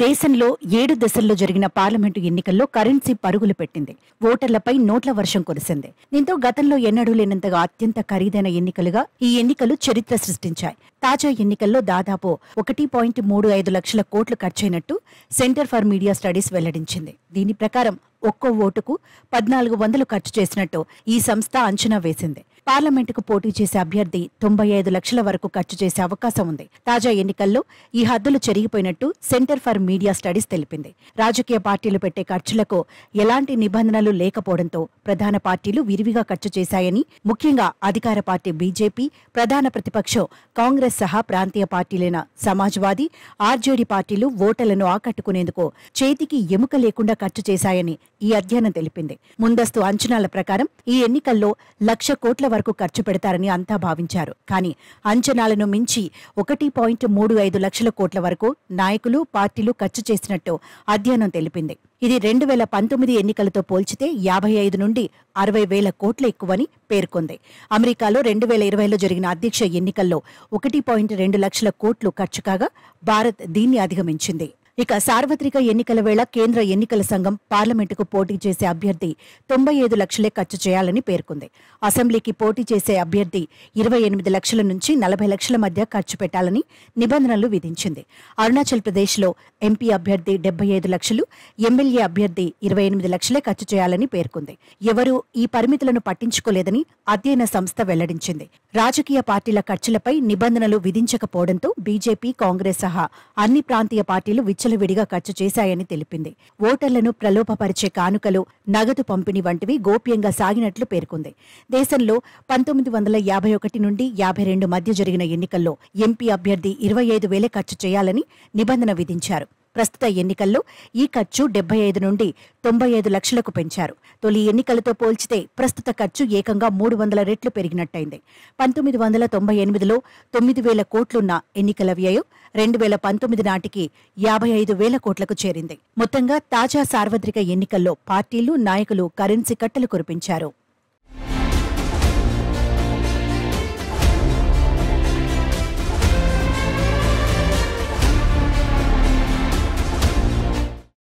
దేశంలో 7 దశల్లో జరిగిన పార్లమెంటు ఎన్నికల్లో కరెన్సీ పరుగులు పెట్టింది. ఓటర్లపై నోట్ల వర్షం కురిసింది. దీంతో గతంలో ఎన్నడూ లేనంతగా అత్యంత ఖరీదైన ఎన్నికలుగా ఈ ఎన్నికలు చరిత్ర సృష్టించాయి. తాజా ఎన్నికల్లో దాదాపు 1.35 లక్షల కోట్లు ఖర్చయినట్టు సెంటర్ ఫర్ మీడియా స్టడీస్ వెల్లడించింది. దీని ప్రకారం ఒక్కో ఓటుకు 1400 ఖర్చు చేసినట్టు ఈ సంస్థ అంచనా వేసింది. పార్లమెంటుకు పోటీ చేసే అభ్యర్థి 95 లక్షల వరకు ఖర్చు చేసే అవకాశం ఉంది. తాజా ఎన్నికల్లో ఈ హద్దులు చెరిగిపోయినట్టు సెంటర్ ఫర్ మీడియా స్టడీస్ తెలిపింది. రాజకీయ పార్టీలు పెట్టే ఖర్చులకు ఎలాంటి నిబంధనలు లేకపోవడంతో ప్రధాన పార్టీలు విరివిగా ఖర్చు చేశాయని, ముఖ్యంగా అధికార పార్టీ బీజేపీ, ప్రధాన ప్రతిపక్షం కాంగ్రెస్ సహా ప్రాంతీయ పార్టీలైన సమాజ్వాదీ, ఆర్జేడీ పార్టీలు ఓటర్లను ఆకట్టుకునేందుకు చేతికి ఎముక లేకుండా ఖర్చు చేశాయని ఈ అధ్యయనం తెలిపింది. ముందస్తు అంచనాల ప్రకారం ఈ ఎన్నికల్లో 1,00,000 కోట్ల వరకు ఖర్చు పెడతారని అంతా భావించారు. కానీ అంచనాలను మించి 1.35 లక్షల కోట్ల వరకు నాయకులు, పార్టీలు ఖర్చు చేసినట్టు అధ్యయనం తెలిపింది. ఇది 2019 ఎన్నికలతో పోల్చితే 55 నుండి 60 వేల కోట్ల ఎక్కువని పేర్కొంది. అమెరికాలో 2020లో జరిగిన అధ్యక్ష ఎన్నికల్లో 1.2 లక్షల కోట్లు ఖర్చు కాగా భారత్ దీన్ని అధిగమించింది. ఇక సార్వత్రిక ఎన్నికల వేళ కేంద్ర ఎన్నికల సంఘం పార్లమెంటుకు పోటీ చేసే అభ్యర్థి 95 లక్షలే ఖర్చు చేయాలని పేర్కొంది. అసెంబ్లీకి పోటీ చేసే అభ్యర్థి 28 లక్షల నుంచి 40 లక్షల మధ్య ఖర్చు పెట్టాలని నిబంధనలు విధించింది. అరుణాచల్ ప్రదేశ్లో ఎంపీ అభ్యర్థి 75 లక్షలు, ఎమ్మెల్యే అభ్యర్థి 28 లక్షలే ఖర్చు చేయాలని పేర్కొంది. ఎవరూ ఈ పరిమితులను పట్టించుకోలేదని అధ్యయన సంస్థ వెల్లడించింది. రాజకీయ పార్టీల ఖర్చులపై నిబంధనలు విధించకపోవడంతో బీజేపీ, కాంగ్రెస్ సహా అన్ని ప్రాంతీయ పార్టీలు విడిగా ఖర్చు చేశాయని తెలిపింది. ఓటర్లను ప్రలోభపరిచే కానుకలు, నగదు పంపిణీ వంటివి గోప్యంగా సాగినట్లు పేర్కొంది. దేశంలో 1951 నుండి 52 మధ్య జరిగిన ఎన్నికల్లో ఎంపీ అభ్యర్థి 25,000 ఖర్చు చేయాలని నిబంధన విధించారు. ప్రస్తుత ఎన్నికల్లో ఈ ఖర్చు 75 నుండి 95 లక్షలకు పెంచారు. తొలి ఎన్నికలతో పోల్చితే ప్రస్తుత ఖర్చు ఏకంగా 300 రెట్లు పెరిగినట్టయింది. 1998లో 9,000 కోట్లున్న ఎన్నికల వ్యయం 2019 నాటికి 55,000 కోట్లకు చేరింది. మొత్తంగా తాజా సార్వత్రిక ఎన్నికల్లో పార్టీలు, నాయకులు కరెన్సీ కట్టలు కురిపించారు.